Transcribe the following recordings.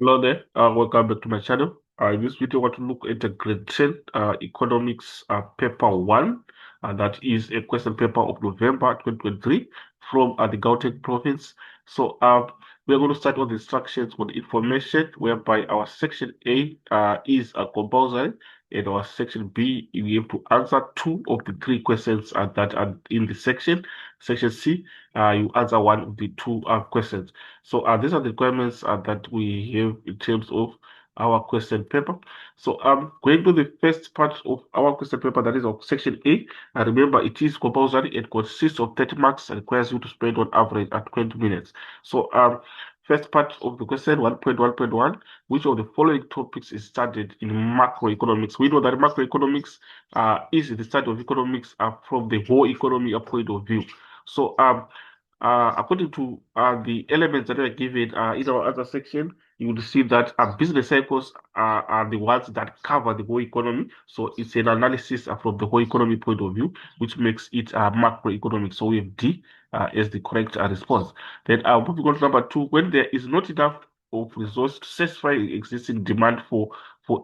Hello there, welcome back to my channel. In this video, I want to look at the grade 10 economics paper 1. That is a question paper of November 2023 from the Gauteng province. So we're going to start on the instructions on information, whereby our section A is a compulsory, and our section B, we have to answer two of the three questions that are in the section. Section C, you answer one of the two questions. So these are the requirements that we have in terms of our question paper. So going to the first part of our question paper, that is of section A. Remember, it is compulsory. It consists of 30 marks and requires you to spend on average at 20 minutes. So first part of the question, 1.1.1, which of the following topics is studied in macroeconomics? We know that macroeconomics is the study of economics from the whole economy point of view. So according to the elements that are given in our other section, you will see that business cycles are the ones that cover the whole economy. So it's an analysis from the whole economy point of view, which makes it macroeconomic. So we have D as the correct response. Then moving on to number 2, when there is not enough of resource to satisfy existing demand for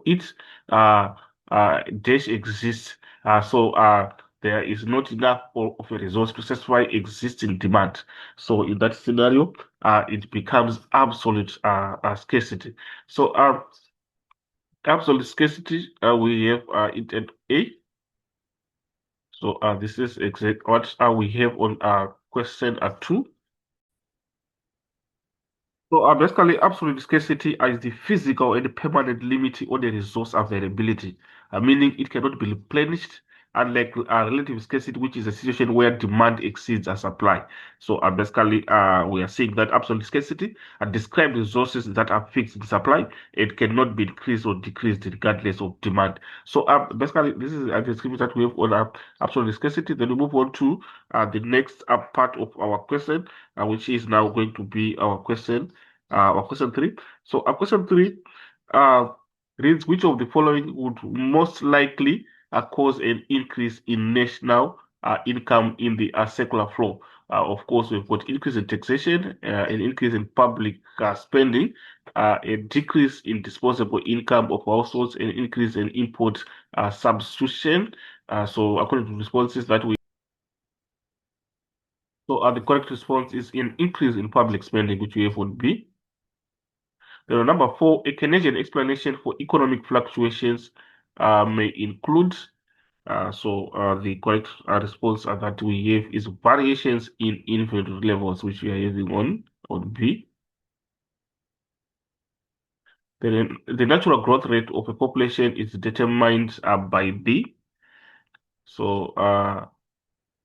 it, dash exists. There is not enough of a resource to satisfy existing demand. So in that scenario, it becomes absolute scarcity. So absolute scarcity, we have it at A. So this is exactly what we have on question 2. So basically, absolute scarcity is the physical and permanent limit on the resource availability, meaning it cannot be replenished, unlike relative scarcity, which is a situation where demand exceeds a supply. So basically, we are saying that absolute scarcity describes resources that are fixed in supply. It cannot be increased or decreased regardless of demand. So basically, this is a description that we have on absolute scarcity. Then we move on to the next part of our question, which is now going to be our question 3. So our question 3 uh, reads, which of the following would most likely cause an increase in national income in the circular flow? Of course, we've got increase in taxation, an increase in public spending, a decrease in disposable income of households, an increase in import substitution. So according to responses that we so the correct response is an increase in public spending, which we have would be. Number 4, a Canadian explanation for economic fluctuations may include. The correct response that we have is variations in inventory levels, which we are having on B. Then the natural growth rate of a population is determined by B. So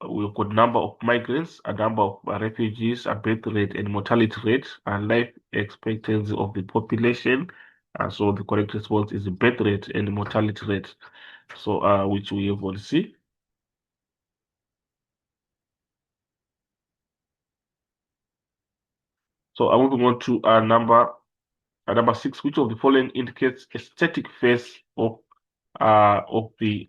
we've got number of migrants, a number of refugees, a birth rate and mortality rate, and life expectancy of the population. So the correct response is the birth rate and the mortality rate. So which we have on C. So I'm moving on to number 6. Which of the following indicates a static phase of the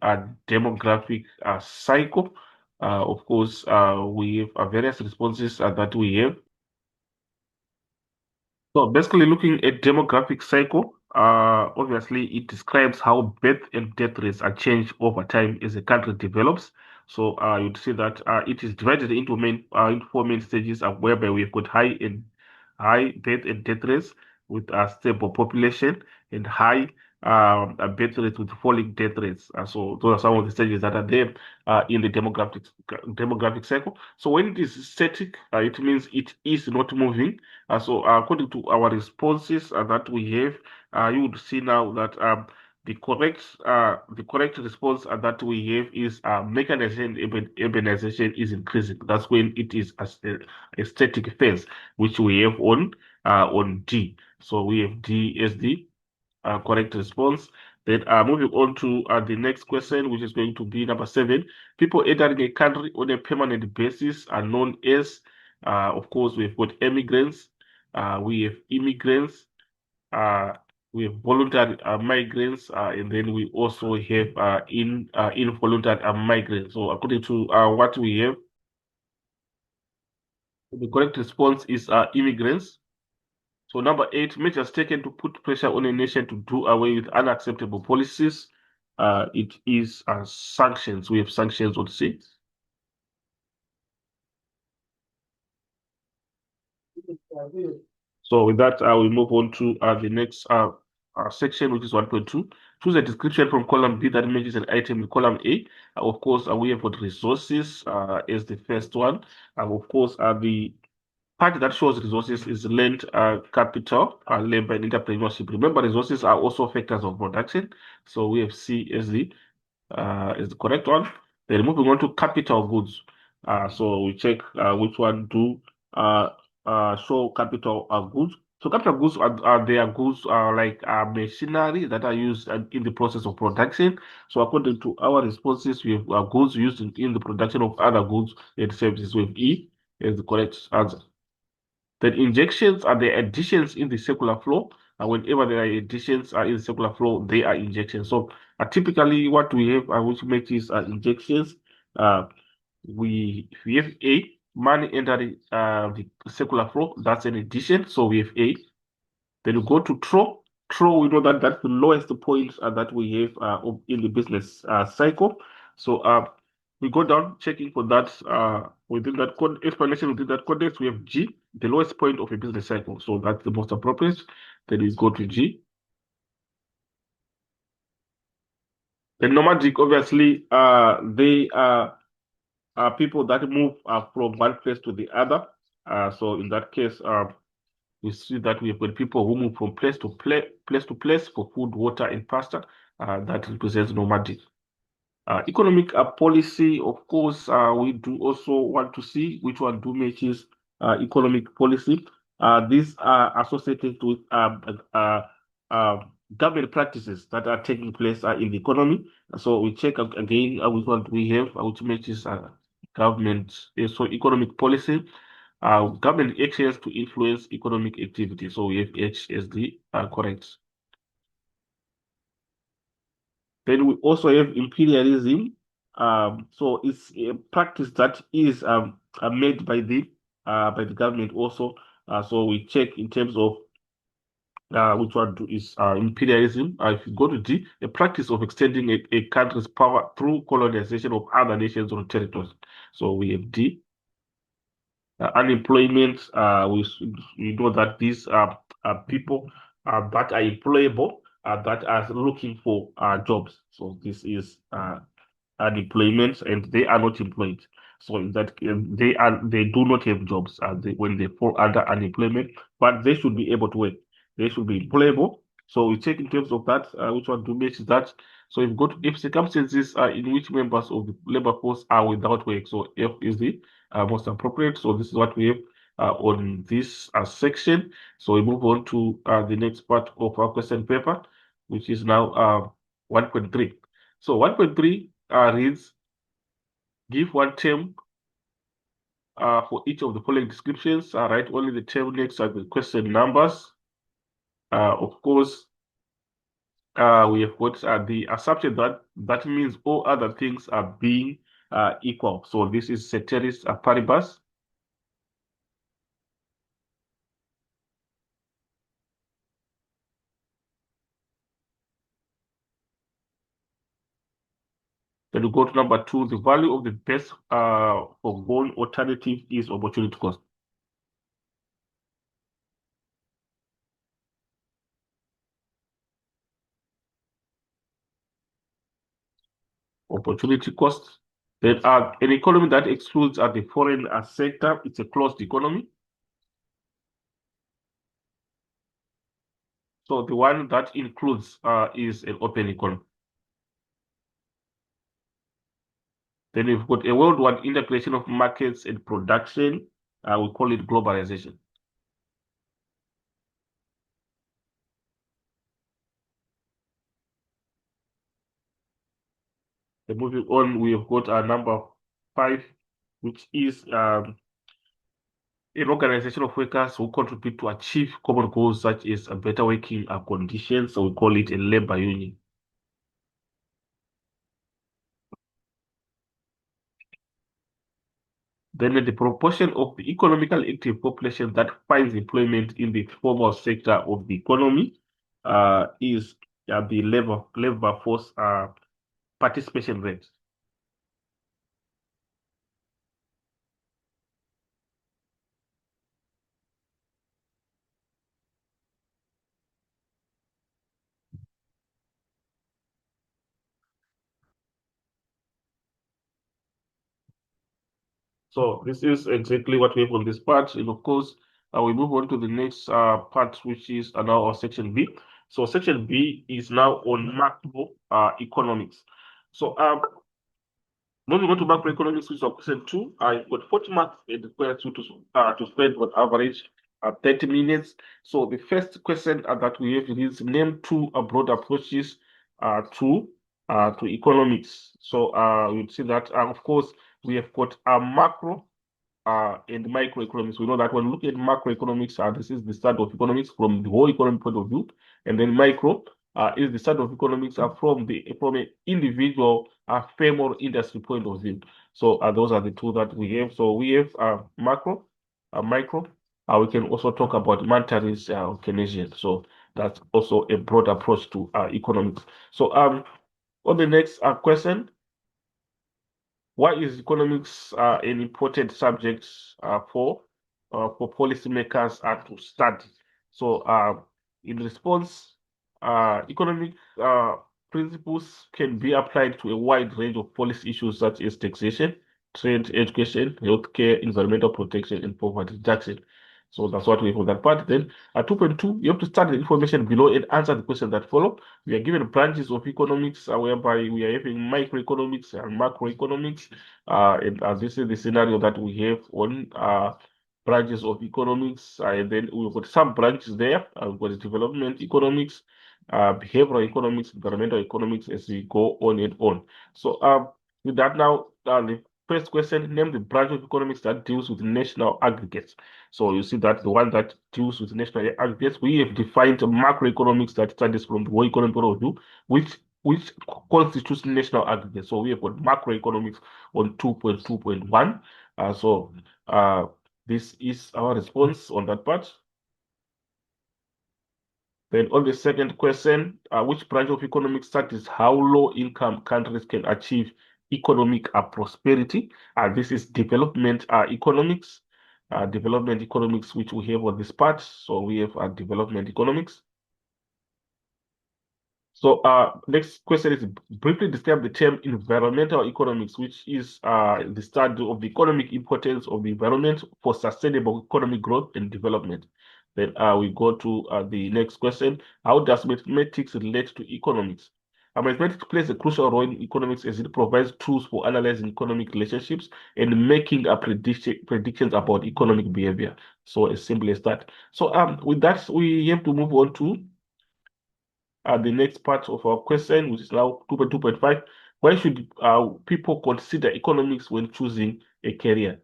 demographic cycle? Of course, we have various responses that we have. So basically, looking at demographic cycle, obviously it describes how birth and death rates are changed over time as a country develops. So you'd see that it is divided into 4 main stages, whereby we've got high birth and death rates with a stable population and high birth rates with falling death rates. So those are some of the stages that are there in the demographic cycle. So when it is static, it means it is not moving. So according to our responses that we have, you would see now that the correct response that we have is mechanization and urbanization is increasing. That's when it is a static phase, which we have on D. So we have D as the correct response. Then moving on to the next question, which is going to be number 7. People entering a country on a permanent basis are known as, of course, we've got immigrants, we have immigrants, uh, we have voluntary migrants, and then we also have involuntary migrants. So according to what we have, the correct response is immigrants. So number eight, measures taken to put pressure on a nation to do away with unacceptable policies. It is sanctions. We have sanctions on C. So with that, we move on to the next section, which is 1.2. Choose a description from column B that matches an item in column A. Of course, we have got resources as the first one. Of course, the part that shows resources is land, capital, labor, and entrepreneurship. Remember, resources are also factors of production. So we have C as the correct one. Then moving on to capital goods. So we check which one do uh, show capital goods. So capital goods are their goods like machinery that are used in the process of production. So according to our responses, we have goods used in the production of other goods and services. We have E as the correct answer. Then injections are the additions in the circular flow. And whenever there are additions in the circular flow, they are injections. So typically what we have, which makes these injections, uh, we have A, money entering the circular flow. That's an addition. So we have A. Then we go to throw. Throw, we know that that's the lowest point that we have in the business cycle. So we go down checking for that within that explanation within that context. We have G, the lowest point of a business cycle. So that's the most appropriate. Then we go to G. The nomadic, obviously, they are people that move from one place to the other. So in that case, we see that we have got people who move from place to place for food, water, and pasture. That represents nomadic. Economic policy, of course, we do also want to see which one do matches economic policy. These are associated with uh, government practices that are taking place in the economy. So we check again which one do we have, which matches government, so economic policy, government actions to influence economic activity. So we have H as the correct. Then we also have imperialism. So it's a practice that is made by the government also. So we check in terms of which one is imperialism. If you go to D, a practice of extending a country's power through colonization of other nations or territories. So we have D. Unemployment, we know that these are people that are employable, that are looking for jobs. So this is unemployment, and they are not employed. So in that they do not have jobs when they fall under unemployment, but they should be able to work. They should be employable. So we check in terms of that, which one to match that. So if circumstances in which members of the labor force are without work, so F is the most appropriate. So this is what we have on this section. So we move on to the next part of our question paper, which is now 1.3. So 1.3 reads, give one term for each of the following descriptions. Write only the term next to the question numbers. Of course, we have got the assumption that means all other things are being equal. So this is ceteris paribus. Then we go to number two. The value of the best foregone alternative is opportunity cost. Opportunity cost. Then an economy that excludes the foreign sector, it's a closed economy. So the one that includes is an open economy. Then we've got a worldwide integration of markets and production. We call it globalization. Then moving on, we have got number five, which is an organization of workers who contribute to achieve common goals such as a better working conditions. So we call it a labor union. Then the proportion of the economically active population that finds employment in the formal sector of the economy is the labor force participation rate. So this is exactly what we have on this part. And of course, we move on to the next part, which is now our section B. So section B is now on macro economics. So moving on to macroeconomics, which is question two, I got 40 marks and requires you to spend on average 30 minutes. So the first question that we have is name two broad approaches to economics. So we'll see that of course we have got a macro and microeconomics. We know that when we look at macroeconomics, this is the start of economics from the whole economic point of view, and then micro is the start of economics from an individual firm or industry point of view. So those are the two that we have. So we have macro, micro. We can also talk about monetaries, Keynesian. So that's also a broad approach to economics. So on the next question. Why is economics an important subject for policymakers to study? So, in response, economic principles can be applied to a wide range of policy issues such as taxation, trade, education, healthcare, environmental protection, and poverty reduction. So that's what we have on that part. Then at 2.2, you have to study the information below and answer the questions that follow. We are given branches of economics whereby we are having microeconomics and macroeconomics. And this is the scenario that we have on branches of economics. And then we've got some branches there. We've got development economics, behavioral economics, environmental economics as we go on and on. So with that now, the first question, name the branch of economics that deals with national aggregates. So you see that the one that deals with national aggregates, we have defined macroeconomics that studies from the whole economic point of view, which constitutes national aggregates. So we have got macroeconomics on 2.2.1. So this is our response on that part. Then on the second question, which branch of economics studies how low-income countries can achieve economic prosperity? This is development economics, which we have on this part. So we have development economics. So next question is briefly describe the term environmental economics, which is the study of the economic importance of the environment for sustainable economic growth and development. Then we go to the next question. How does mathematics relate to economics? Mathematics plays a crucial role in economics as it provides tools for analyzing economic relationships and making predictions about economic behavior. So as simple as that. So with that, we have to move on to the next part of our question, which is now 2.2.5. Why should people consider economics when choosing a career?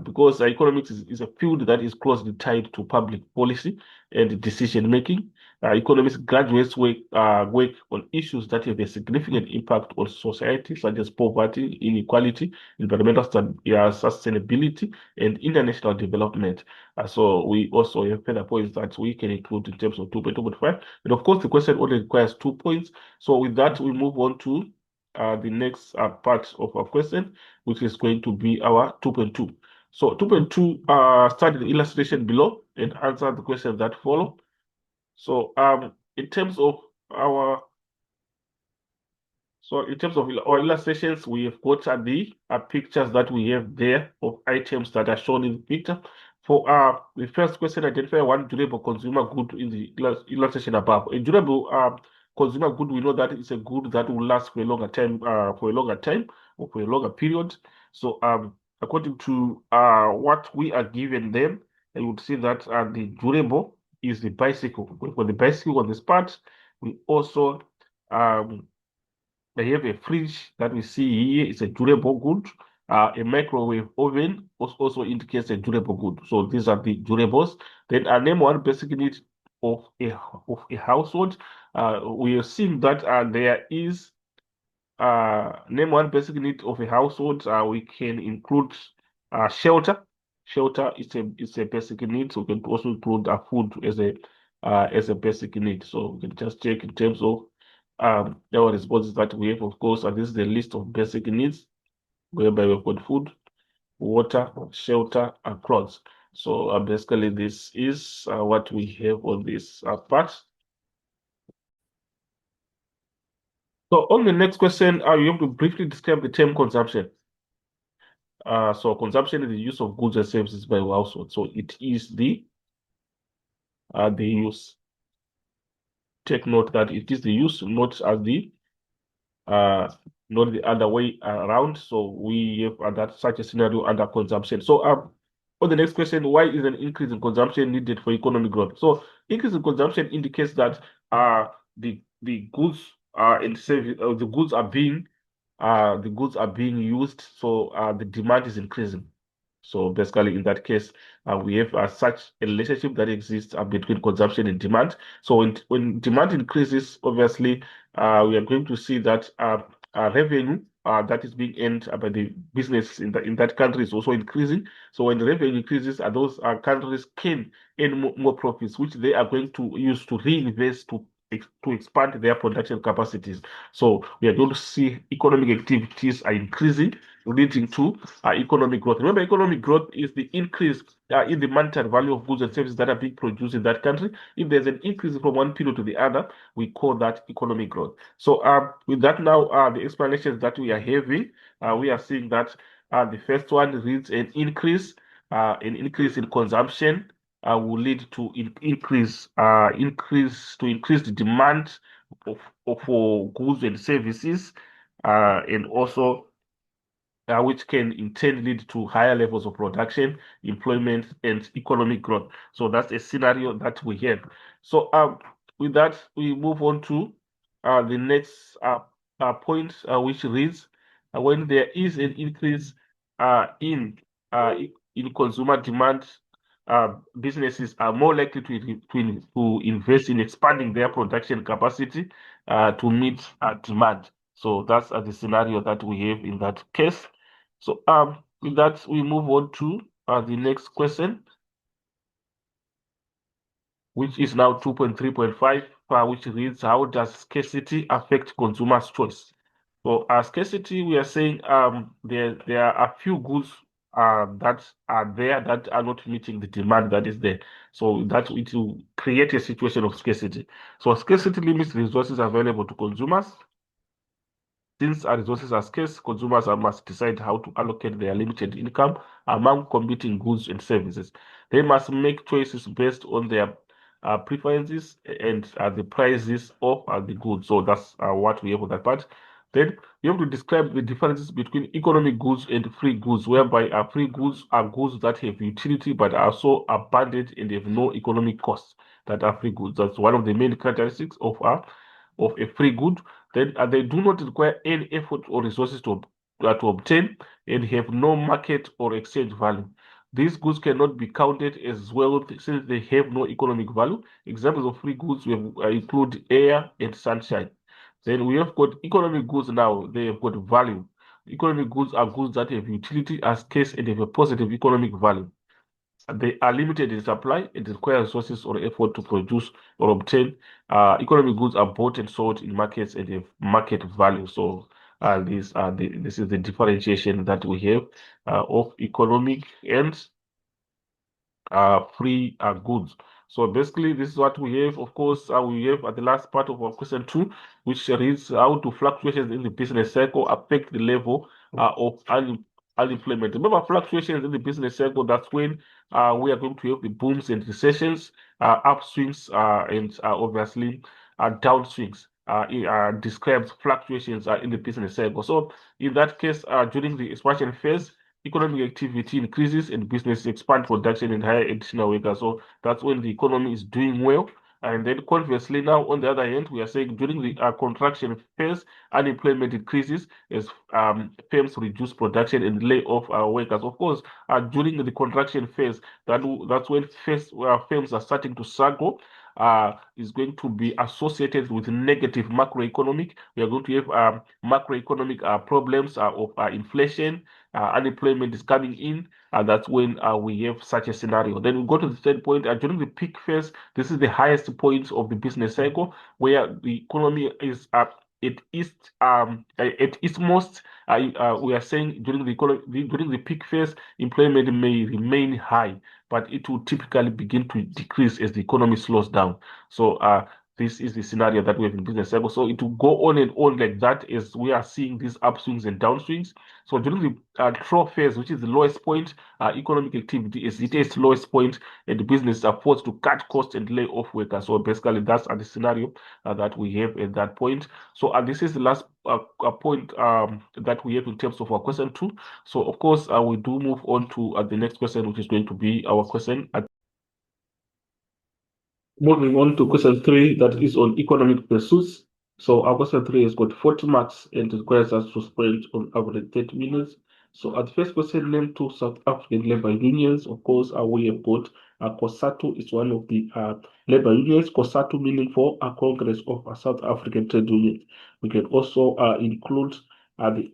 Because economics is a field that is closely tied to public policy and decision making. Economics graduates work on issues that have a significant impact on society, such as poverty, inequality, environmental sustainability, and international development. So we also have further points that we can include in terms of 2.2.5. And of course, the question only requires 2 points. So with that, we move on to the next part of our question, which is going to be our 2.2. So 2.2, start the illustration below and answer the questions that follow. So in terms of our our illustrations, we have got the pictures that we have there of items that are shown in the picture. For the first question, identify one durable consumer good in the illustration above. A durable consumer good, we know that it's a good that will last for a longer time, or for a longer period. So according to what we are given them, you would see that the durable is the bicycle. For the bicycle on this part, we also they have a fridge that we see here. It's a durable good. A microwave oven also indicates a durable good. So these are the durables. Then name one basic need of a household. We have seen that there is name one basic need of a household. We can include Shelter. Shelter is a basic need. So we can also include food as a basic need. So we can just check in terms of our responses that we have, of course, and this is the list of basic needs, whereby we've got food, water, shelter, and clothes. So basically, this is what we have on this part. So on the next question, you have to briefly describe the term consumption. So consumption is the use of goods and services by household. So it is the use. Take note that it is the use, not as the uh, not the other way around. So we have that such a scenario under consumption. So on the next question, why is an increase in consumption needed for economic growth? So increase in consumption indicates that the goods and service the goods are being used, so the demand is increasing. So basically, in that case, we have such a relationship that exists between consumption and demand. So when demand increases, obviously, we are going to see that revenue that is being earned by the business in that country is also increasing. So when the revenue increases, those countries can earn more profits, which they are going to use to reinvest to expand their production capacities. So we are going to see economic activities are increasing, leading to economic growth. Remember, economic growth is the increase in the monetary value of goods and services that are being produced in that country. If there's an increase from one period to the other, we call that economic growth. So with that now, the explanations that we are having, we are seeing that the first one reads an increase in consumption will lead to increase the demand for goods and services, and also which can in turn lead to higher levels of production, employment, and economic growth. So that's a scenario that we have. So with that, we move on to the next point, which reads, when there is an increase uh, in consumer demand, businesses are more likely to invest in expanding their production capacity to meet demand. So that's the scenario that we have in that case. So with that, we move on to the next question, which is now 2.3.5, which reads, how does scarcity affect consumers' choice? So scarcity, we are saying there are a few goods that are there that are not meeting the demand that is there. So that it will create a situation of scarcity. So scarcity limits resources available to consumers. Since our resources are scarce, consumers must decide how to allocate their limited income among competing goods and services. They must make choices based on their preferences and the prices of the goods. So that's what we have on that part. Then you have to describe the differences between economic goods and free goods, whereby free goods are goods that have utility but are so abundant and have no economic costs that are free goods. That's one of the main characteristics of a free good. Then they do not require any effort or resources to obtain and have no market or exchange value. These goods cannot be counted as wealth since they have no economic value. Examples of free goods include air and sunshine. Then we have got economic goods now, they have got value. Economic goods are goods that have utility, as case, and have a positive economic value. They are limited in supply and require resources or effort to produce or obtain. Economic goods are bought and sold in markets and have market value. So this is the differentiation that we have of economic and free goods. So basically, this is what we have. Of course, we have at the last part of our question two, which reads, how do fluctuations in the business cycle affect the level of unemployment? Remember, fluctuations in the business cycle, that's when we are going to have the booms and recessions, upswings, and obviously downswings. It describes fluctuations in the business cycle. So in that case, during the expansion phase, economic activity increases and businesses expand production and hire additional workers. So that's when the economy is doing well. And then conversely, now on the other hand, we are saying during the contraction phase, unemployment increases as firms reduce production and lay off workers. Of course, during the contraction phase, that's when firms are starting to struggle. is going to be associated with negative macroeconomic. We are going to have macroeconomic problems of inflation, unemployment is coming in, and that's when we have such a scenario. Then we go to the third point. During the peak phase, this is the highest point of the business cycle where the economy is at its most. We are saying during the peak phase, employment may remain high, but it will typically begin to decrease as the economy slows down. So this is the scenario that we have in business cycle. So it will go on and on like that as we are seeing these upswings and downswings. So during the trough phase, which is the lowest point, economic activity is at its lowest point, and the business are forced to cut costs and lay off workers. So basically, that's the scenario that we have at that point. So this is the last point that we have in terms of our question two. So of course, we do move on to the next question, which is going to be our question. Moving on to question three, that is on economic pursuits. So our question three has got 40 marks and requires us to spend on average 30 minutes. So at the first question, name two South African labor unions. Of course, we have got COSATU is one of the labor unions. COSATU meaning for a Congress of South African Trade Unions. We can also include the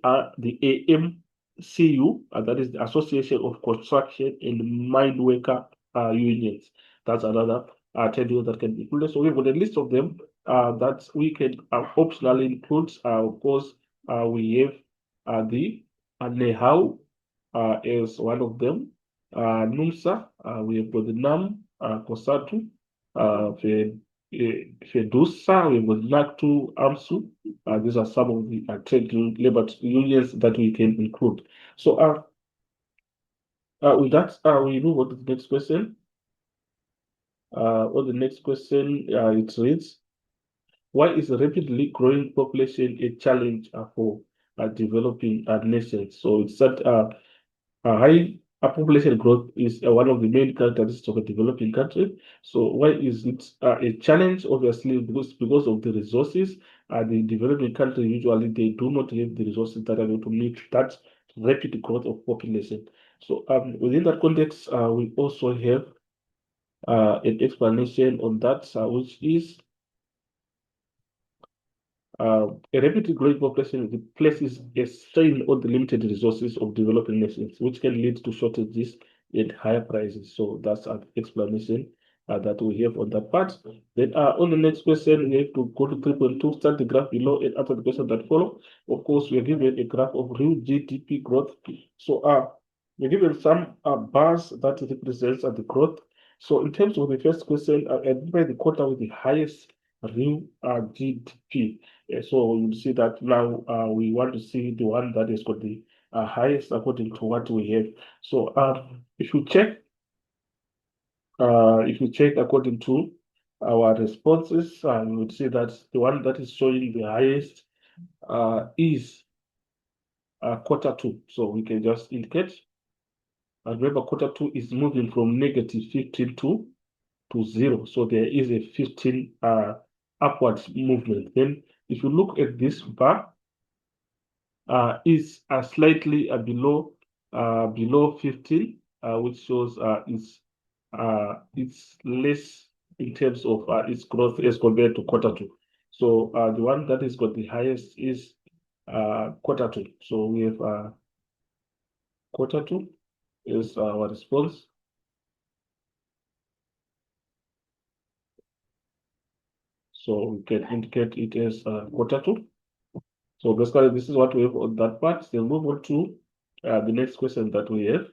AMCU, that is the Association of Construction and Mine Worker Unions. That's another trade union that can be included. So we've got a list of them that we can optionally include. Of course, we have the NEHAU is one of them. NUMSA, we have got the NAM, COSATU, FEDUSA, we've got NACTU, AMSU. These are some of the trade labor unions that we can include. So with that, we move on to the next question. On the next question, it reads, why is a rapidly growing population a challenge for developing nations? So it's that high population growth is one of the main characteristics of a developing country. So why is it a challenge? Obviously, because of the resources. The developing country usually they do not have the resources that are going to meet that rapid growth of population. So within that context, we also have an explanation on that, which is a rapidly growing population places a strain on the limited resources of developing nations, which can lead to shortages and higher prices. So that's an explanation that we have on that part. Then on the next question, we have to go to 3.2, start the graph below and answer the question that follow. Of course, we are given a graph of real GDP growth. So we're given some bars that represents the growth. So in terms of the first question, identify the quarter with the highest real GDP. So you'll see that now we want to see the one that has got the highest according to what we have. So if you check according to our responses, you would see that the one that is showing the highest is quarter two. So we can just indicate. And remember, quarter two is moving from negative 15 to 0. So there is a 15 upwards movement. Then if you look at this bar, is slightly below 15, which shows it's less in terms of its growth as compared to quarter two. So the one that has got the highest is quarter two. So we have quarter two is our response. So we can indicate it as quarter two. So basically, this is what we have on that part. Then move on to the next question that we have.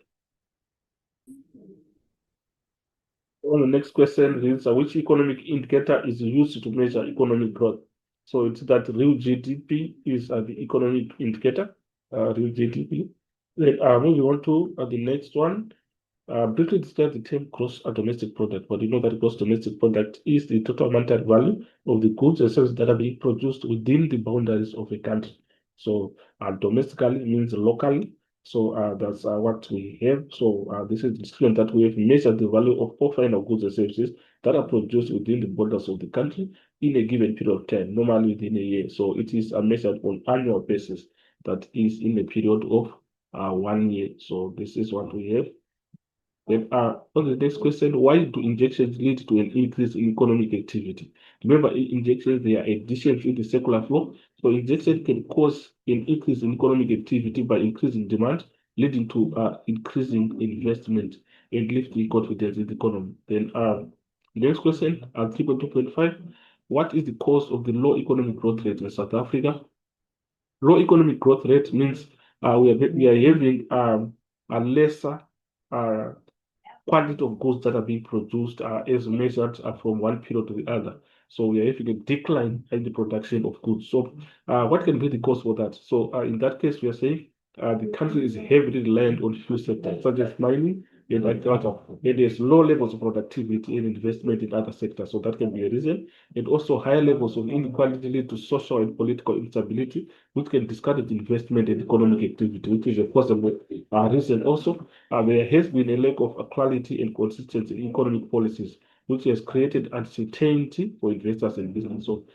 On the next question reads, which economic indicator is used to measure economic growth? So it's that real GDP is the economic indicator, real GDP. Then moving on to the next one. Briefly describe the term gross domestic product, but you know that gross domestic product is the total monetary value of the goods and services that are being produced within the boundaries of a country. So domestically means locally. So that's what we have. So this is the statement that we have measured the value of all kind of goods and services that are produced within the borders of the country in a given period of time, normally within a year. So it is measured on annual basis, that is in a period of 1 year. So this is what we have. Then on the next question, why do injections lead to an increase in economic activity? Remember, injections, they are additions in the circular flow. So injection can cause an increase in economic activity by increasing demand, leading to increasing investment and lifting confidence in the economy. Then next question, 3.2.5, what is the cause of the low economic growth rate in South Africa? Low economic growth rate means we are having a lesser uh, quantity of goods that are being produced as measured from one period to the other. So we are having a decline in the production of goods. So what can be the cause for that? So in that case, we are saying the country is heavily reliant on few sectors, such as mining and agriculture. And there's low levels of productivity and investment in other sectors. So that can be a reason. And also higher levels of inequality lead to social and political instability, which can discourage investment and economic activity, which is a possible reason also. There has been a lack of quality and consistency in economic policies, which has created uncertainty for investors and business. So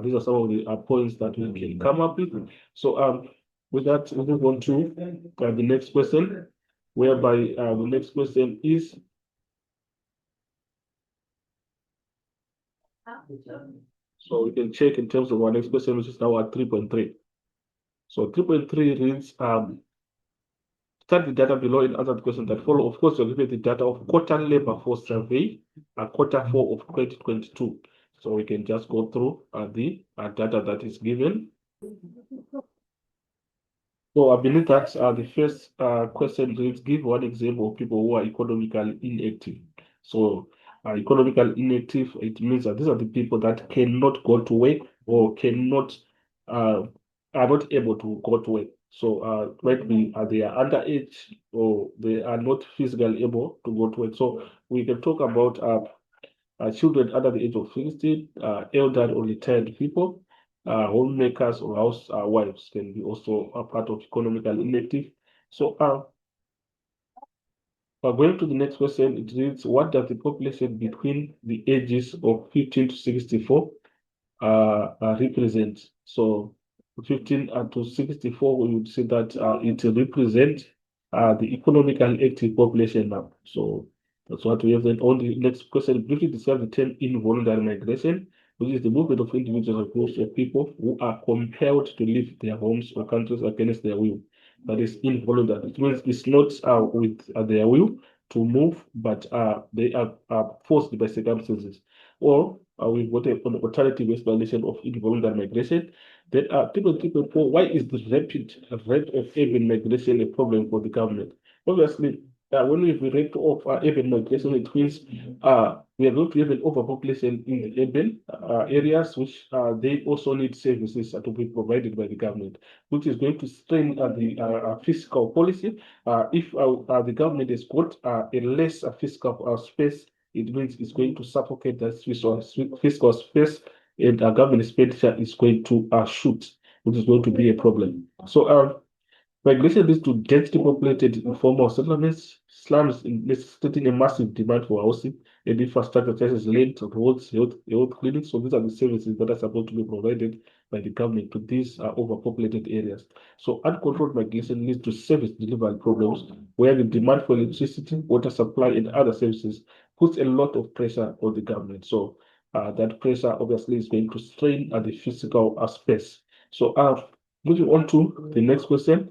these are some of the points that we can come up with. So with that, we move on to the next question, whereby the next question is, so we can check in terms of our next question, which is now at 3.3. So 3.3 reads, start the data below and answer the questions that follow. Of course, you're given the data of quarter labor force survey, quarter 4 of 2022. So we can just go through the data that is given. So I believe that the first question reads, give one example of people who are economically inactive. So economically inactive, it means that these are the people that cannot go to work or cannot are not able to go to work. So might be they are underage or they are not physically able to go to work. So we can talk about children under the age of 16, elderly or retired people, homemakers or house wives can be also a part of economical inactive. So going to the next question, it reads, what does the population between the ages of 15 to 64 represent? So 15 to 64, we would say that it represents the economically active population now. So that's what we have. Then on the next question, briefly describe the term involuntary migration, which is the movement of individuals or groups of people who are compelled to leave their homes or countries against their will. That is involuntary. It means it's not with their will to move, but they are forced by circumstances. Or we've got an alternative explanation of involuntary migration. Then people, why is the rapid rate of urban migration a problem for the government? Obviously, when we rate of urban migration, it means we are going to have an overpopulation in the urban areas, which they also need services to be provided by the government, which is going to strain the fiscal policy. If the government has got a less fiscal space, it means it's going to suffocate that fiscal space, and government expenditure is going to shoot, which is going to be a problem. So migration leads to densely populated informal settlements, slums necessitating a massive demand for housing and infrastructure such as land, roads, health clinics. So these are the services that are supposed to be provided by the government to these overpopulated areas. So uncontrolled migration leads to service delivery problems where the demand for electricity, water supply, and other services puts a lot of pressure on the government. So that pressure obviously is going to strain at the physical space. So moving on to the next question.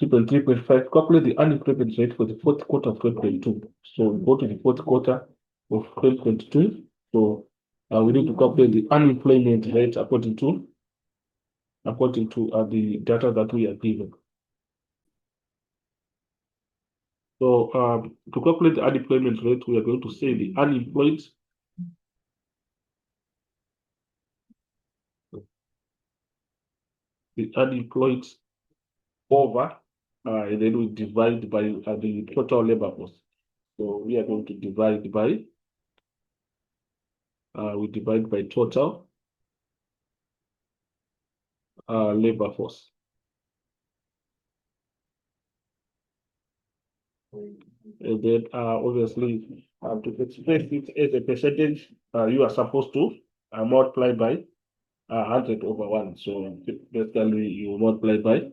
3.3.5, calculate the unemployment rate for the fourth quarter of 2022. So we go to the fourth quarter of 2022. So we need to calculate the unemployment rate according to the data that we are given. So to calculate the unemployment rate, we are going to say the unemployed over, and then we divide by the total labor force. So we are going to divide by we divide by total labor force. And then obviously to express it as a percentage, you are supposed to multiply by 100 over 1. So basically you multiply by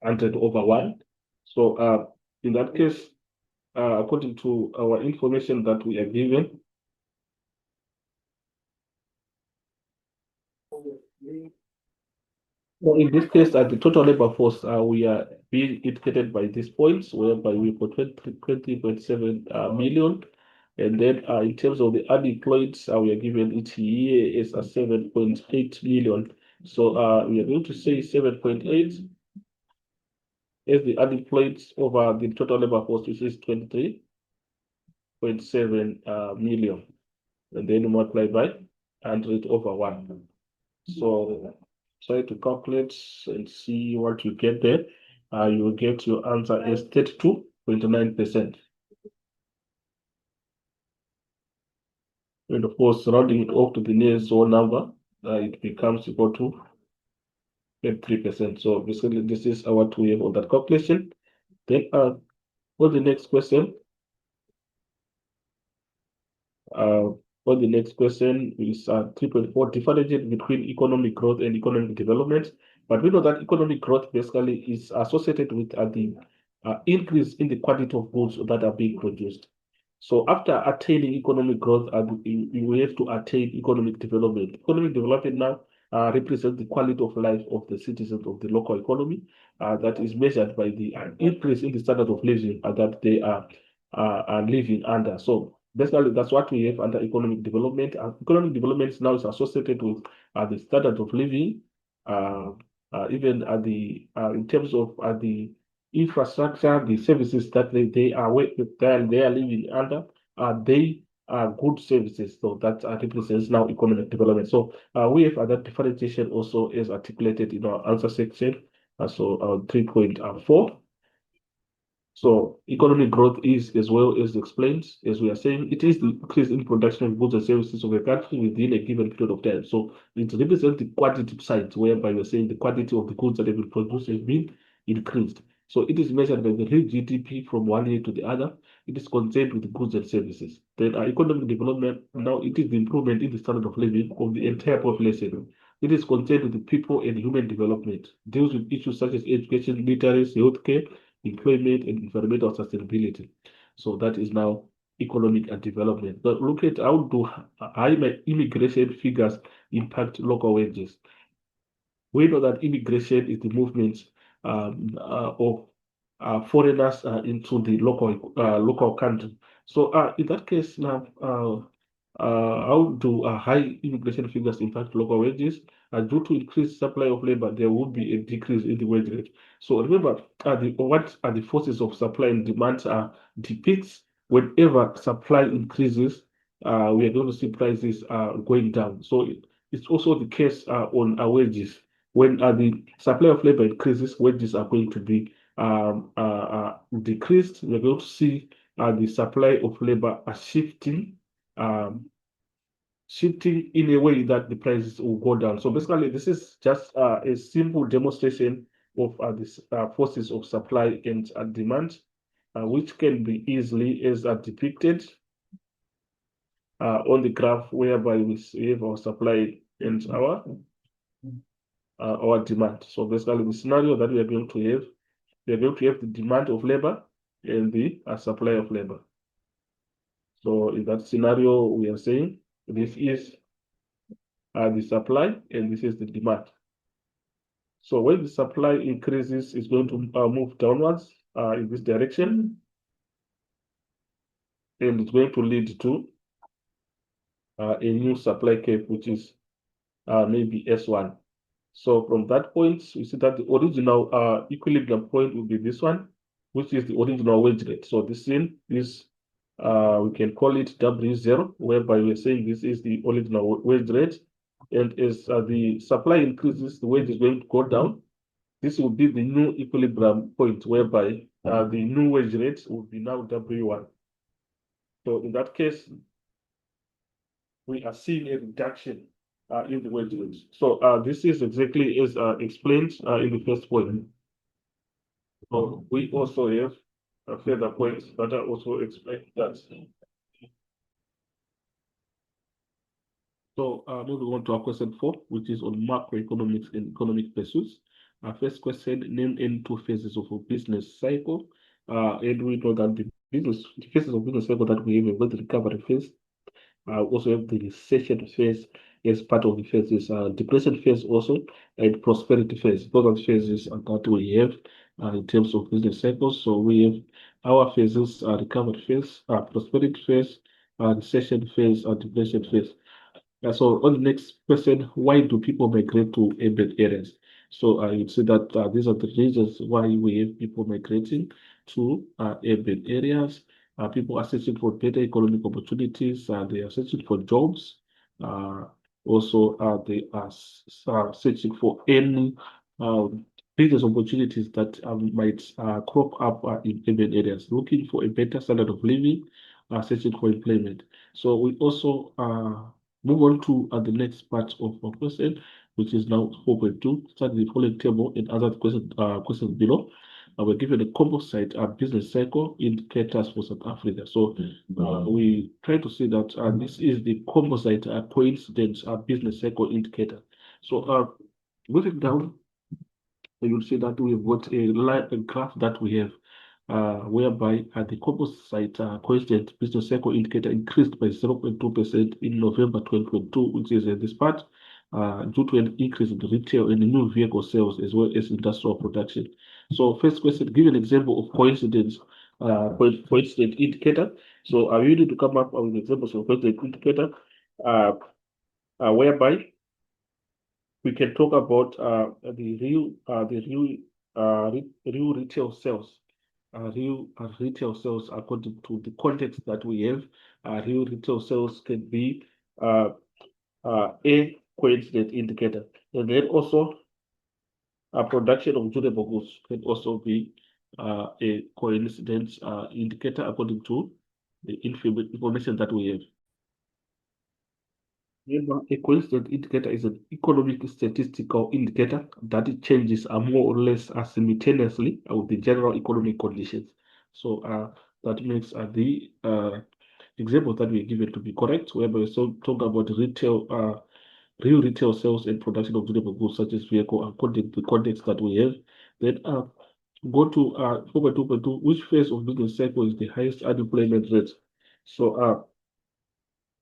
100 over 1. So in that case, according to our information that we are given, well, in this case, the total labor force, we are being indicated by these points, whereby we've got 20.7 million. And then in terms of the unemployed, we are given it here is a 7.8 million. So we are going to say 7.8 as the unemployed over the total labor force, which is 23.7 million. And then multiply by 100 over 1. So try to calculate and see what you get there. You will get your answer as 32.9%. And of course, rounding it off to the nearest whole number, it becomes equal to 3%. So basically, this is what we have on that calculation. Then for the next question, Uh, for the next question is 3.4, differentiate between economic growth and economic development. But we know that economic growth basically is associated with the increase in the quantity of goods that are being produced. So after attaining economic growth, you have to attain economic development. Economic development now represents the quality of life of the citizens of the local economy that is measured by the increase in the standard of living that they are living under. So basically, that's what we have under economic development. Economic development now is associated with the standard of living, uh, even at the in terms of the infrastructure, the services that they are living under, they are good services. So that represents now economic development. So we have other differentiation also as articulated in our answer section. So 3.4. So economic growth is, as well as explained, as we are saying, it is the increase in production of goods and services of a country within a given period of time. So it represents the quantitative side, whereby we're saying the quantity of the goods that have been produced has been increased. So it is measured by the real GDP from one year to the other. It is concerned with the goods and services. Then economic development, now it is the improvement in the standard of living of the entire population. It is concerned with the people and human development, deals with issues such as education, literacy, healthcare, employment, and environmental sustainability. So that is now economic and development. But look at how do high immigration figures impact local wages. We know that immigration is the movement of foreigners into the local country. So in that case now, how do high immigration figures impact local wages? Due to increased supply of labor, there will be a decrease in the wage rate. So remember, what are the forces of supply and demand depicts whenever supply increases, we are going to see prices going down. So it's also the case on our wages. When the supply of labor increases, wages are going to be decreased. We're going to see the supply of labor are um, shifting in a way that the prices will go down. So basically, this is just a simple demonstration of the forces of supply and demand, which can be easily as depicted on the graph, whereby we have our supply and our demand. So basically, the scenario that we are going to have, we are going to have the demand of labor and the supply of labor. So in that scenario, we are saying this is the supply and this is the demand. So when the supply increases, it's going to move downwards in this direction, and it's going to lead to a new supply curve, which is maybe S1. So from that point, we see that the original equilibrium point will be this one, which is the original wage rate. So this thing is, we can call it W0, whereby we're saying this is the original wage rate. And as the supply increases, the wage is going to go down. This will be the new equilibrium point, whereby the new wage rate will be now W1. So in that case, we are seeing a reduction in the wage rate. So this is exactly as explained in the first point. So we also have further points that are also explained that. So moving on to our question 4, which is on macroeconomics and economic pursuits. First question, name any two phases of a business cycle. And we know that the phases of business cycle that we have, we've got the recovery phase, also have the recession phase as part of the phases, depression phase also, and prosperity phase. Those are the phases that we have in terms of business cycles. So we have our phases, recovery phase, prosperity phase, recession phase, depression phase. So on the next question, why do people migrate to urban areas? So you'd see that these are the reasons why we have people migrating to urban areas. People are searching for better economic opportunities. They are searching for jobs. Uh, Also, they are searching for any business opportunities that might crop up in urban areas, looking for a better standard of living, searching for employment. So we also move on to the next part of our question, which is now 4.2. Start the following table and answer the questions below. We're given a composite business cycle indicators for South Africa. So we try to see that this is the composite coincidence business cycle indicator. So moving down, you'll see that we've got a graph that we have whereby the composite coincident business cycle indicator increased by 0.2% in November 2022, which is this part, due to an increase in the retail and new vehicle sales as well as industrial production. So first question, give an example of coincidence, coincident indicator. So you need to come up with examples of coincident indicator whereby we can talk about real retail sales. Real retail sales, according to the context that we have, real retail sales can be uh, a coincident indicator, and then also production of durable goods can also be a coincidence indicator according to the information that we have. Remember, a coincident indicator is an economic statistical indicator that it changes more or less simultaneously with the general economic conditions. So that makes the examples that we are given to be correct, whereby we talk about real retail sales and production of durable goods such as vehicle according to the context that we have. Then go to 4.2.2, which phase of business cycle is the highest unemployment rate? So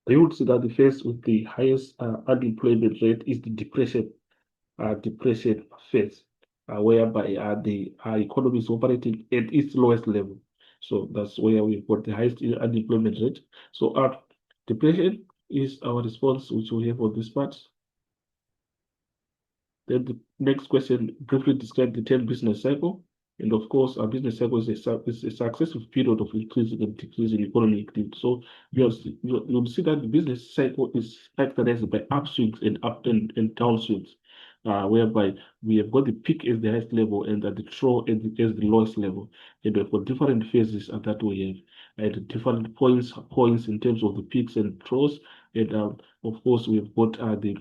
you would see that the phase with the highest unemployment rate is the depression phase, whereby the economy is operating at its lowest level. So that's where we've got the highest unemployment rate. So depression is our response, which we have on this part. Then the next question, briefly describe the term business cycle. And of course, a business cycle is a successive period of increasing and decreasing economic activity. So you'll see that the business cycle is characterized by upswings and and downswings, whereby we have got the peak as the highest level and the trough as the lowest level. And we've got different phases that we have at different points in terms of the peaks and troughs. And of course, we've got the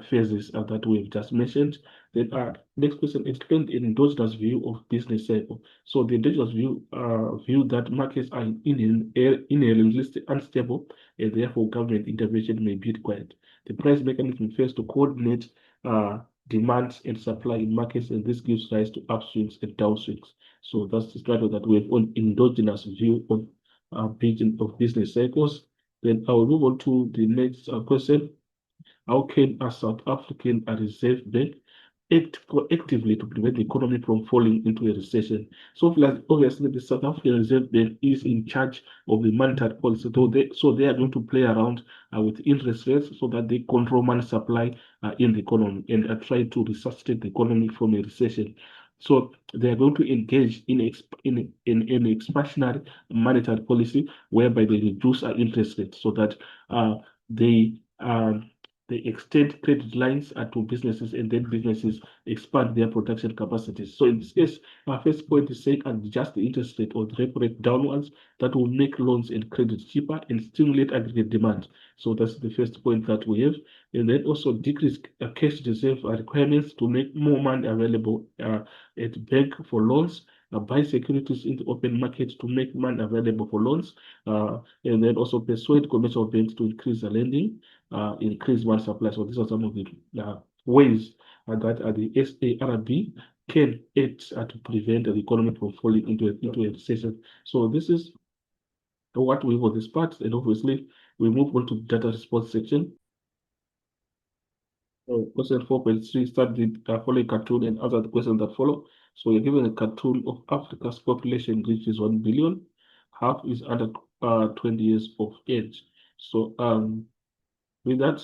phases that we've just mentioned. Then next question, explain the endogenous view of business cycle. So the endogenous view that markets are inherently unstable and therefore government intervention may be required. The price mechanism fails to coordinate demand and supply in markets, and this gives rise to upswings and downswings. So that's the strategy that we have on endogenous view of business cycles. Then I will move on to the next question. How can a South African Reserve Bank act proactively to prevent the economy from falling into a recession? So obviously, the South African Reserve Bank is in charge of the monetary policy. So they are going to play around with interest rates so that they control money supply in the economy and try to resuscitate the economy from a recession. So they are going to engage in an expansionary monetary policy whereby they reduce our interest rates so that they they extend credit lines to businesses and then businesses expand their production capacities. So in this case, our first point is saying adjust the interest rate or the repo rate downwards that will make loans and credit cheaper and stimulate aggregate demand. So that's the first point that we have. And then also decrease cash reserve requirements to make more money available at bank for loans. Buy securities in the open market to make money available for loans, and then also persuade commercial banks to increase the lending, increase one supply. So these are some of the ways that the SARB can act to prevent the economy from falling into a recession. So this is what we for this part, and obviously we move on to the data response section. So question 4.3 start the following cartoon and answer the questions that follow. So you're given a cartoon of Africa's population reaches 1 billion. Half is under 20 years of age. So with that,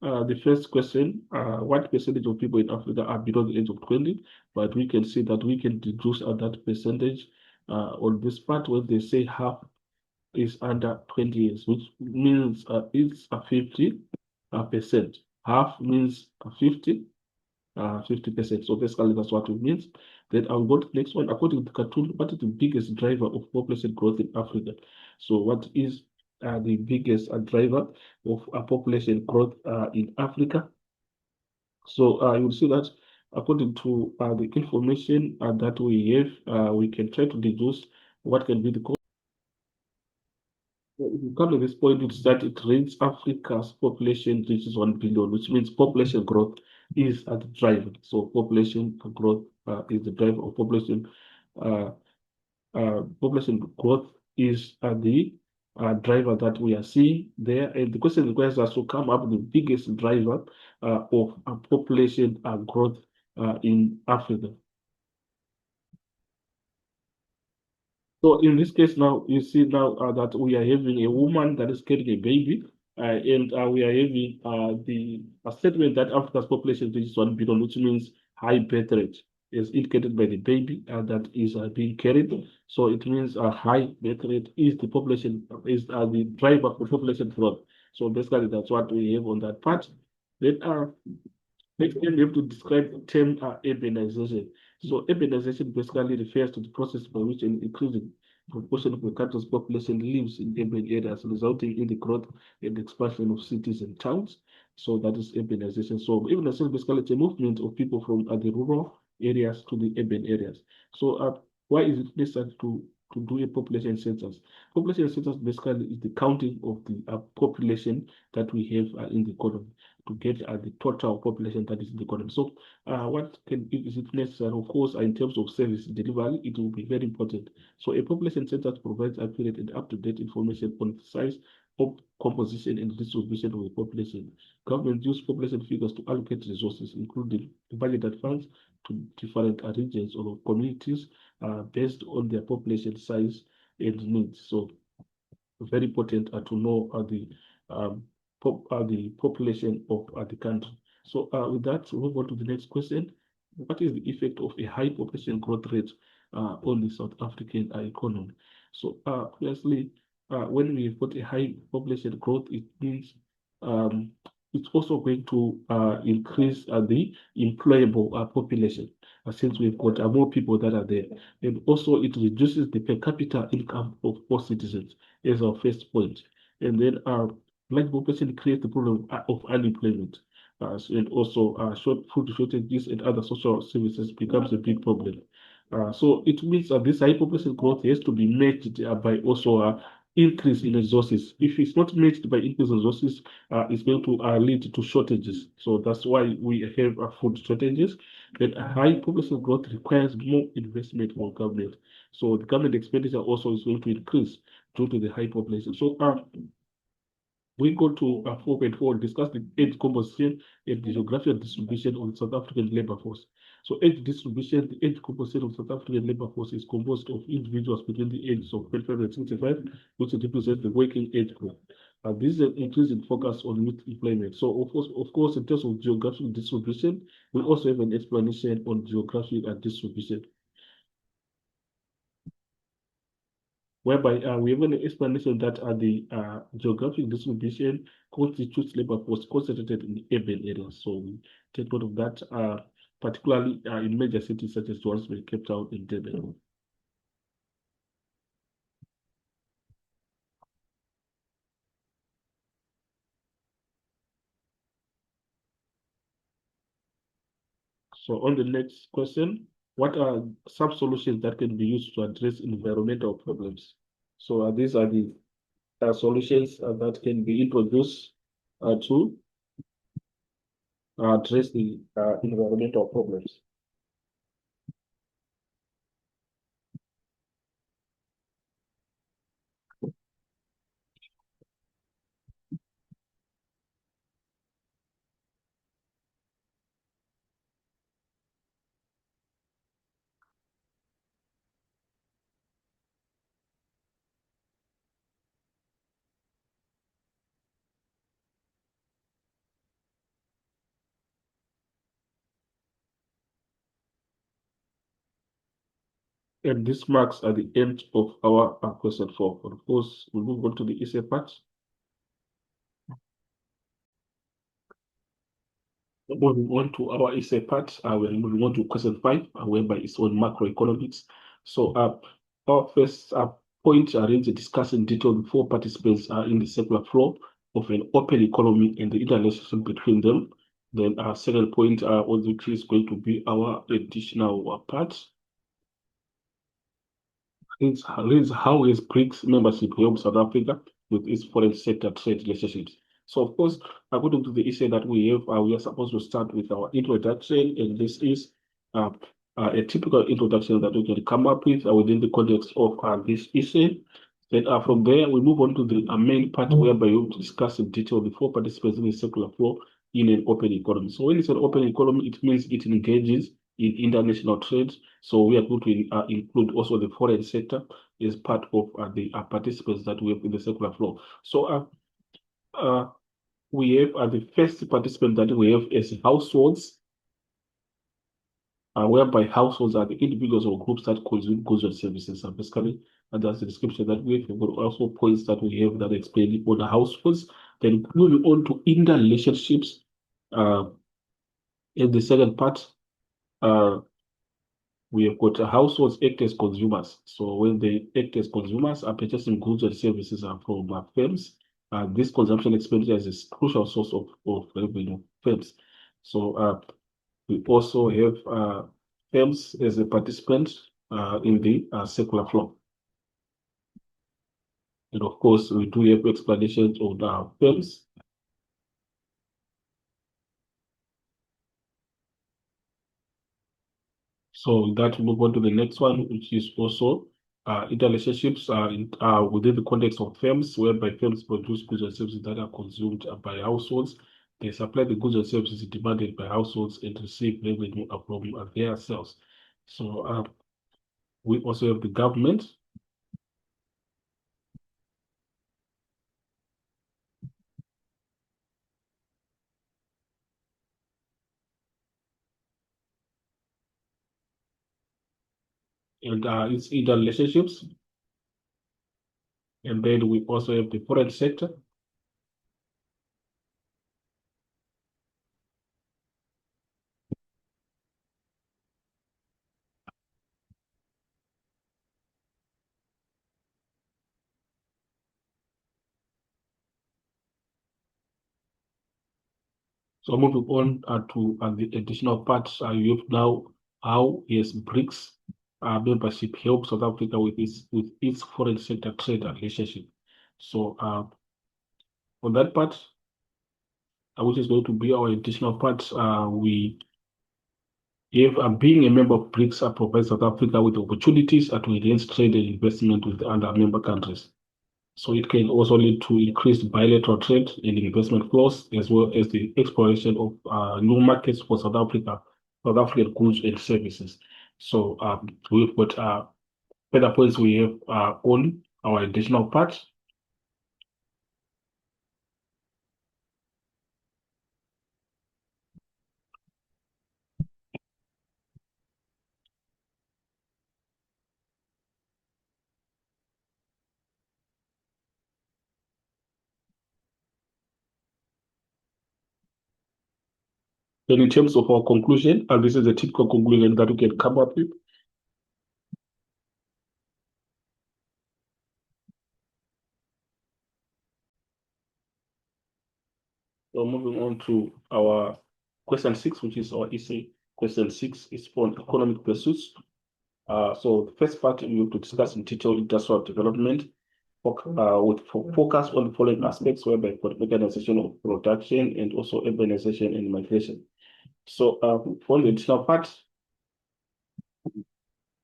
the first question, what percentage of people in Africa are below the age of 20? But we can see that we can deduce that percentage on this part where they say half is under 20 years, which means it's a 50%. Half means 50%. So basically, that's what it means. Then I'll go to the next one. According to the cartoon, what is the biggest driver of population growth in Africa? So what is the biggest driver of population growth in Africa? So you will see that according to the information that we have, we can try to deduce what can be the cause. So if you come to this point, it's that it rates Africa's population reaches 1 billion, which means population growth is at the driver. So population growth is the driver of population. Uh, Population growth is the driver that we are seeing there. And the question requires us to come up with the biggest driver of population growth in Africa. So in this case now, you see now that we are having a woman that is carrying a baby, and we are having the a statement that Africa's population reaches 1 billion, which means high birth rate is indicated by the baby that is being carried. So it means a high birth rate is the population is the driver for population growth. So basically, that's what we have on that part. Then next thing we have to describe the term urbanization. So urbanization basically refers to the process by which an increasing proportion of the country's population lives in urban areas, resulting in the growth and expansion of cities and towns. So that is urbanization. So urbanization is basically a movement of people from the rural areas to the urban areas. So why is it necessary to do a population census? Population census basically is the counting of the population that we have in the economy to get the total population that is in the economy. So what is it necessary? Of course, in terms of service delivery, it will be very important. So a population census provides accurate and up-to-date information on the size of composition and distribution of the population. Government use population figures to allocate resources, including budgeted funds to different regions or communities based on their population size and needs. So very important to know um, the population of the country. So with that, we'll move on to the next question. What is the effect of a high population growth rate on the South African economy? So obviously, when we've got a high population growth, it means um, it's also going to increase the employable population since we've got more people that are there. And also it reduces the per capita income of all citizens as our first point. And then large population creates the problem of unemployment. And also short food shortages and other social services becomes a big problem. So it means that this high population growth has to be matched by also increase in resources. If it's not matched by increase in resources, it's going to lead to shortages. So that's why we have food shortages. Then a high population growth requires more investment from government. So the government expenditure also is going to increase due to the high population. So we go to 4.4, discuss the age composition and the geographical distribution of the South African labor force. So age distribution, the age composition of South African labor force is composed of individuals between the ages of 25 and 65, which represents the working age group. This is an increasing focus on youth employment. So of course, in terms of geographical distribution, we also have an explanation on geographic distribution, whereby we have an explanation that the geographic distribution constitutes labor force concentrated in urban areas. So we take note of that, particularly in major cities such as Johannesburg, Cape Town, and Durban. So on the next question, what are some solutions that can be used to address environmental problems? So these are the solutions that can be introduced to address the environmental problems. And this marks at the end of our question 4. Of course, we move on to the essay part. Moving on to our essay part, we're moving on to question 5, whereby it's on macroeconomics. So, our first point is to discuss in detail the four participants in the circular flow of an open economy and the interrelationship between them. Then, our second point, which is going to be our additional part, is how is BRICS membership help South Africa with its foreign sector trade relationships. So, of course, according to the essay that we have, we are supposed to start with our introduction, and this is uh, a typical introduction that we can come up with within the context of this essay. Then, from there, we move on to the main part whereby we will discuss in detail the four participants in the circular flow in an open economy. So, when it's an open economy, it means it engages in international trade. So we are going to include also the foreign sector as part of the participants that we have in the circular flow. So we have the first participant that we have as households, whereby households are the individuals or groups that consume goods and services. Basically, and that's the description that we have. We've got also points that we have that explain on the households. Then moving on to interrelationships, in the second part, we have got households act as consumers. So when they act as consumers, are purchasing goods and services from firms. This consumption expenditure is a crucial source of revenue firms. So we also have firms as a participant in the circular flow. And of course, we do have explanations on firms. So that will move on to the next one, which is also interrelationships within the context of firms, whereby firms produce goods and services that are consumed by households. They supply the goods and services demanded by households and receive revenue from their sales. So we also have the government. And its interrelationships. And then we also have the foreign sector. So moving on to the additional parts, you have now how yes BRICS membership helps South Africa with its foreign sector trade relationship. So on that part, which is going to be our additional part, we have being a member of BRICS provides South Africa with opportunities to enhance trade and investment with other member countries. So it can also lead to increased bilateral trade and investment flows, as well as the exploration of new markets for South African goods and services. So we've got further points we have on our additional part. Then in terms of our conclusion, and this is a typical conclusion that we can come up with. So moving on to our question 6, which is our essay. Question 6 is on economic pursuits. So the first part we have to discuss in detail industrial development with focus on the following aspects, whereby for mechanization of production and also urbanization and migration. So for the additional part,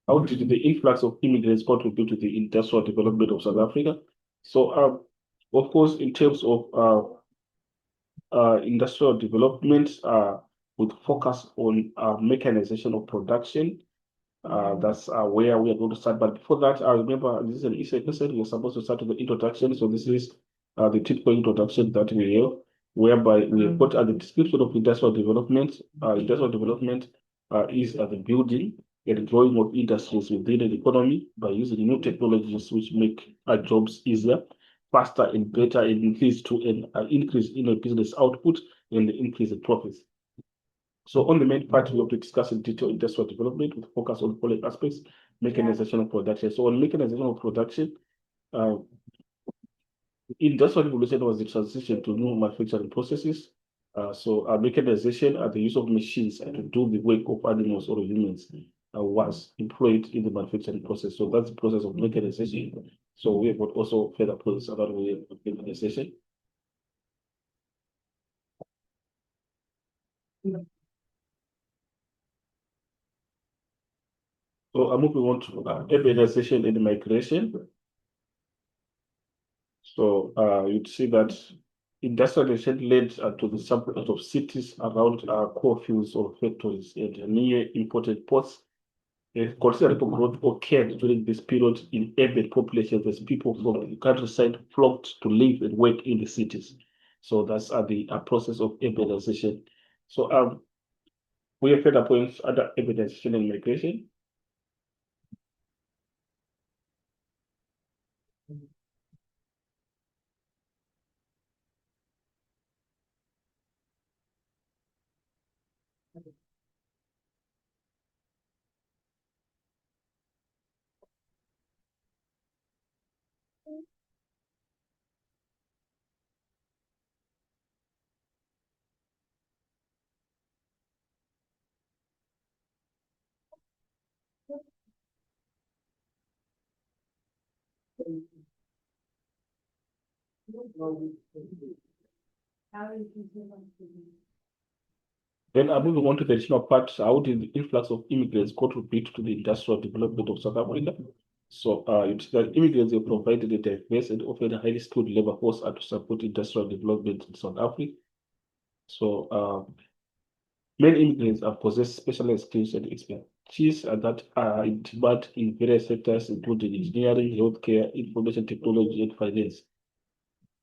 how did the influx of immigrants contribute to the industrial development of South Africa? So of course, in terms of industrial development with focus on mechanization of production. That's where we are going to start. But before that, I remember this is an essay question. We're supposed to start with the introduction. So this is the typical introduction that we have, whereby we have got the description of industrial development. Industrial development is the building and growing of industries within an economy by using new technologies which make our jobs easier, faster, and better, and increase to an increase in a business output and increase in profits. So on the main part, we have to discuss in detail industrial development with focus on following aspects: mechanization of production. So on mechanization of production, uh, industrial revolution was the transition to new manufacturing processes. Mechanization and the use of machines to do the work of animals or humans was employed in the manufacturing process. So that's the process of mechanization. So we have got also further points about mechanization. So I'm moving on to urbanization and migration. So you'd see that industrialization led to the subset of cities around core fields or factories and near important ports. A considerable growth occurred during this period in urban populations as people from the countryside flocked to live and work in the cities. So that's the process of urbanization. So we have further points under urbanization and migration. Then moving on to the additional part, how did the influx of immigrants contribute to the industrial development of South Africa? So it's that immigrants have provided a diverse and often highly skilled labor force to support industrial development in South Africa. So many immigrants have possessed specialized skills and expertise that are in demand in various sectors, including engineering, healthcare, information technology, and finance.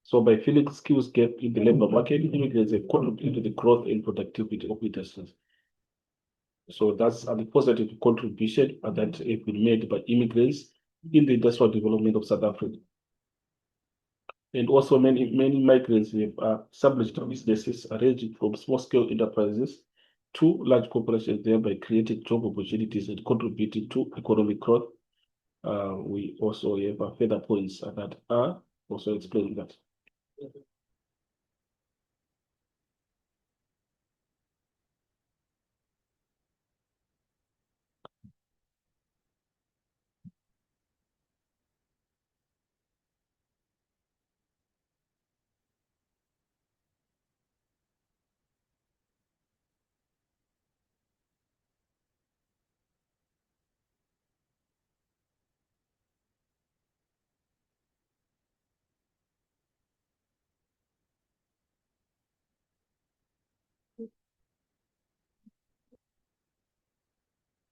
So by filling skills gap in the labor market, immigrants have contributed to the growth and productivity of industries. So that's the positive contribution that have been made by immigrants in the industrial development of South Africa. And also many migrants have established businesses ranging from small-scale enterprises to large corporations, thereby creating job opportunities and contributing to economic growth. We also have further points that are also explaining that.